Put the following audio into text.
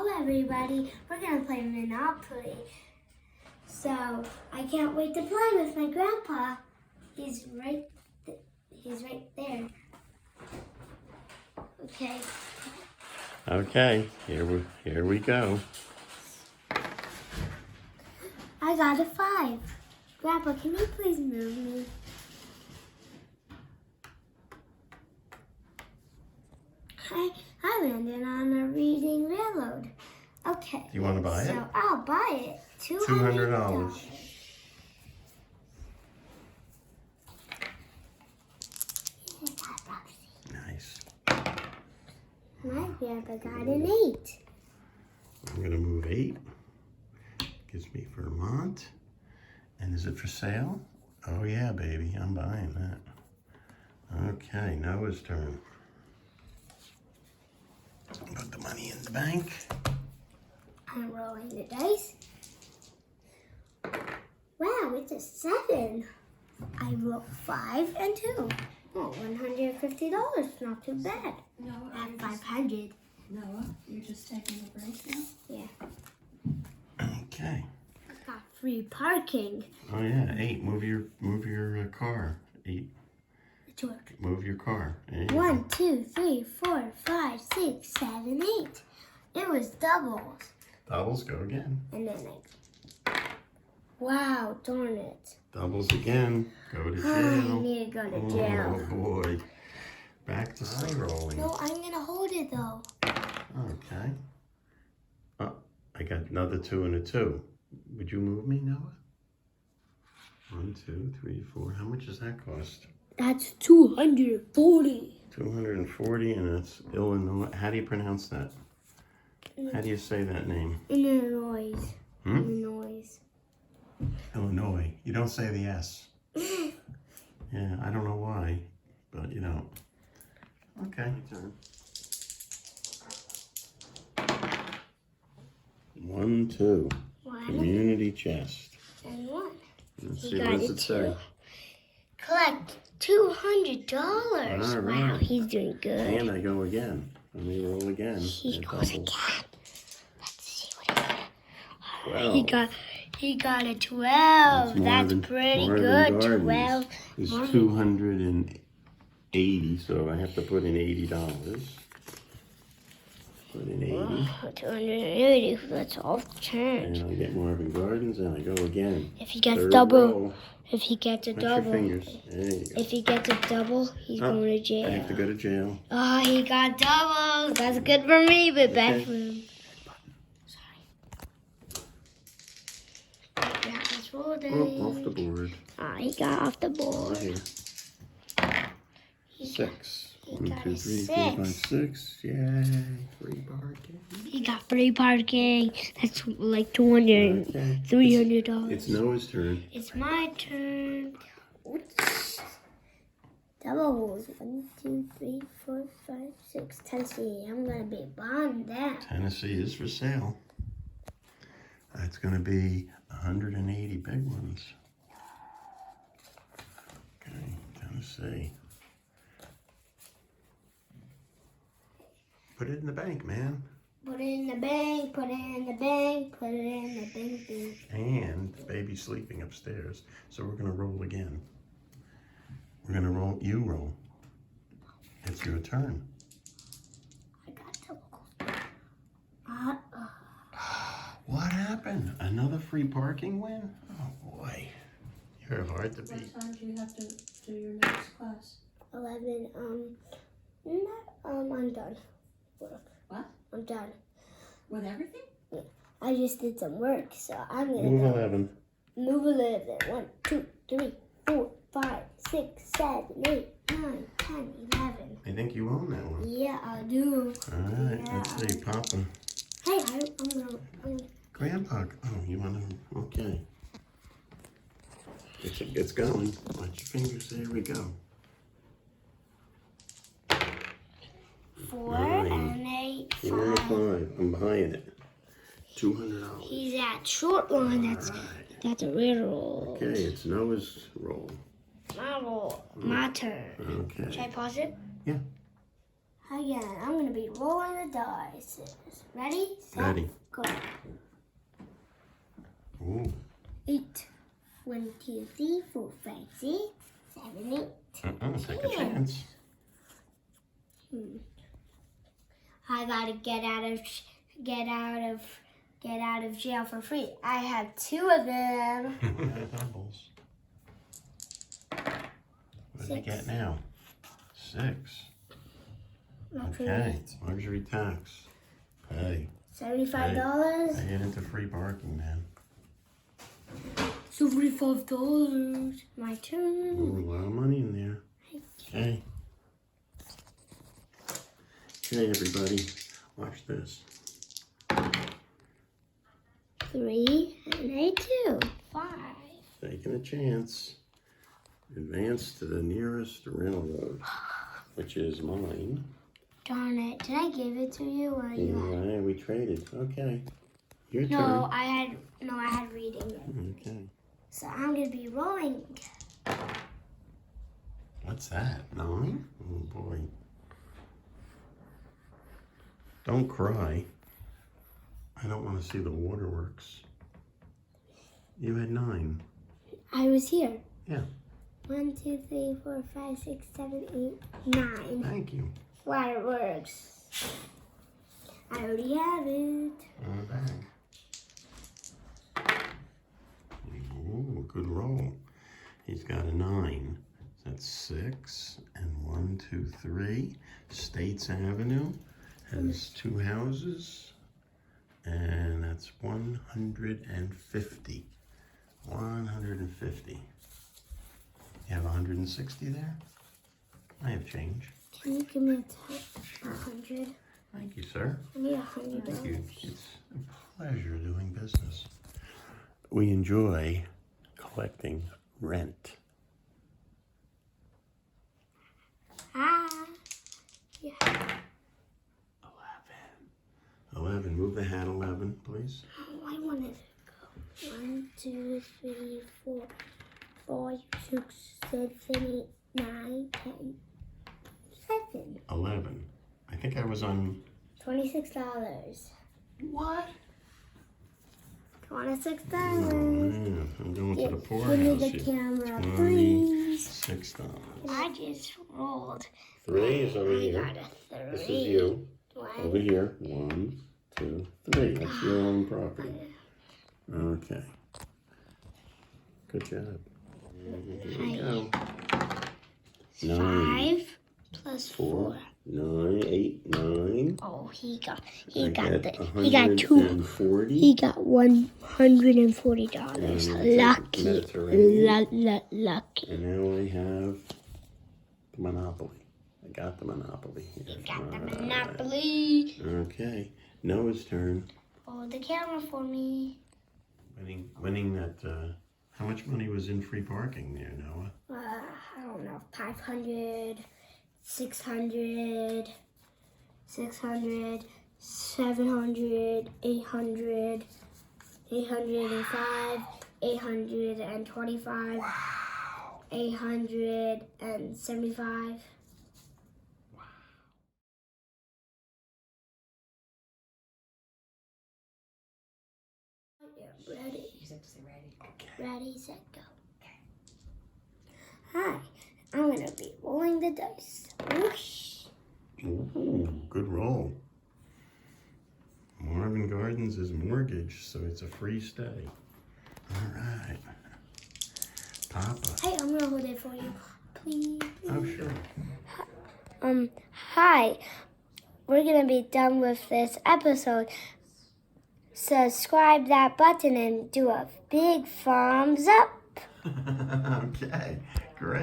Hello everybody, we're going to play Monopoly. So, I can't wait to play with my grandpa. He's right there. Okay. Okay, here we go. I got a 5. Grandpa, can you please move me? I landed on a reading railroad. Okay. You want to buy it? So I'll buy it. $200. Nice. My grandpa got an 8. I'm gonna move 8. Gives me Vermont. And is it for sale? Oh yeah, baby, I'm buying that. Okay, Noah's turn. Put the money in the bank. I'm rolling the dice. Wow, it's a 7. I rolled 5 and 2. Oh, $150. Not too bad. No, At 500. Noah, you're just taking a break now? Yeah. Okay. Got free parking. Oh yeah, 8. Move your car. 8. George. Move your car. There you go. 1, 2, 3, 4, 5, 6, 7, 8. It was doubles. Doubles, go again. And then wow, darn it. Doubles again. Go to I jail. need to go to jail. Oh boy. Back to high rolling. No, I'm going to hold it though. Okay. Oh, I got another 2 and a 2. Would you move me, Noah? 1, 2, 3, 4. How much does that cost? That's 240. 240, and that's Illinois. How do you pronounce that? How do you say that name? Illinois. Hmm? Illinois. Illinois. You don't say the S. Yeah, I don't know why, but you don't. Okay, your turn. 1, 2. 1 Community chest. and 1. Let's You see, got what does it it say? too. Collect $200. All right. Wow, he's doing good. And I go again. Let me roll again. He And goes doubles. again. Let's see what he got. 12. He got a 12. That's Marvin- pretty Marvin good. Gardens 12. Is Marvin. 280, so I have to put in $80. Put in 80, 280. That's off the chance. and I get Marvin Gardens, and I go again. If he gets Third double, roll. if he gets a Watch your double, fingers. There you go. if he gets a double, he's Oh, going to I have to jail. go to jail. Oh, he got doubles. That's good for me, but bad Okay. for him. Sorry. Yeah, let's roll Oh, dice. off the board. Ah, he got off the Right board. here. He 6. he 1, got 2, a 3, 4, 5, 6. 6. Yay. Free parking. He got free parking. That's like $200, Okay. $300. It's Noah's turn. It's my turn. Oops. Doubles. 1, 2, 3, 4, 5, 6. Tennessee. I'm gonna be buying that. Tennessee is for sale. It's going to be 180 big ones. Okay, Tennessee. Put it in the bank, man. Put it in the bank. Put it in the bank. Put it in the bank. And the baby's sleeping upstairs, so we're going to roll again. We're going to roll. You roll. It's your turn. I got doubles. What happened? Another free parking win? Oh boy, you're hard to beat. What time do you have to do your next class? 11. I'm done. Work. What? I'm done. With everything? I just did some work, so I'm gonna Move go. 11. Move 11. 1, 2, 3, 4, 5, 6, 7, 8, 9, 10, 11. I think you own that one. Yeah, I do. All right, Yeah. let's see, Papa. Hey, I'm Grandpa, oh, you want to, okay. It's going. Watch your fingers, there we go. 4 Nine. and 8, 4 and a 5. 5, I'm buying it. $200. He's at short line. All right. That's a real roll. Okay, it's Noah's roll. My roll. My turn. Should I Okay. pause it? Yeah. Again, I'm going to be rolling the dice. Ready? Set, Ready. go. Ooh. 8. 1, 2, 3, 4, 5, 6, 7, 8. Take a chance. I gotta get out of jail for free. I have 2 of them. Doubles. What did I 6. get now? 6. Okay. Luxury tax. Pay. $75. I get into free parking, man. $75. My turn. Ooh, a lot of money in there. Okay. Okay, everybody. Watch this. 3 and a 2. 5. Taking a chance. Advance to the nearest railroad, which is mine. Darn it. Did I give it to you or you had? Yeah, we traded. Okay. Your No, turn. I had reading it. Okay. So I'm gonna be rolling. What's that? 9? Oh boy. Don't cry. I don't want to see the waterworks. You had 9. I was here. Yeah. 1, 2, 3, 4, 5, 6, 7, 8, 9. Thank you. Waterworks. I already have it. On the bag. Ooh, good roll. He's got a 9. That's 6 and 1, 2, 3. States Avenue has 2 houses, and that's 150. 150. You have 160 there? I have change. Can you give me a 100? Thank you, sir. I need $100. Thank you. It's a pleasure doing business. We enjoy collecting rent. Ah. Yeah. 11. Move the hat 11, please. Oh, I wanted to go. 1, 2, 3, 4, 5, 6, 7, 8, 9, 10, 7. 11. I think I was on... $26. What? $26. Man, I'm going to the Give me poorhouse the here. camera, please. $26. I just rolled. 3 is over I here. got a 3. This is you. Over 1. here. 1, 2, 3. That's your own property. Okay. Good job. Here we go. 9, 5 plus 4, 4. 9, 8, 9. Oh, he got I get two. 140. He got $140. And Lucky. Mediterranean. Lucky. And now I have the Monopoly. I got the Monopoly. You got the Monopoly. Okay. Noah's turn. Hold the camera for me. Winning that, how much money was in free parking there, Noah? I don't know, 500, 600, 700, 800, 805, 825, 875. Ready. You said to say ready. Ready, set, go. Hi, I'm gonna be rolling the dice. Whoosh. Ooh, good roll. Marvin Gardens is mortgaged, so it's a free stay. All right. Papa. Hey, I'm gonna hold it for you, please. Oh, sure. Hi. We're gonna be done with this episode. Subscribe that button and do a big thumbs up. Okay, great.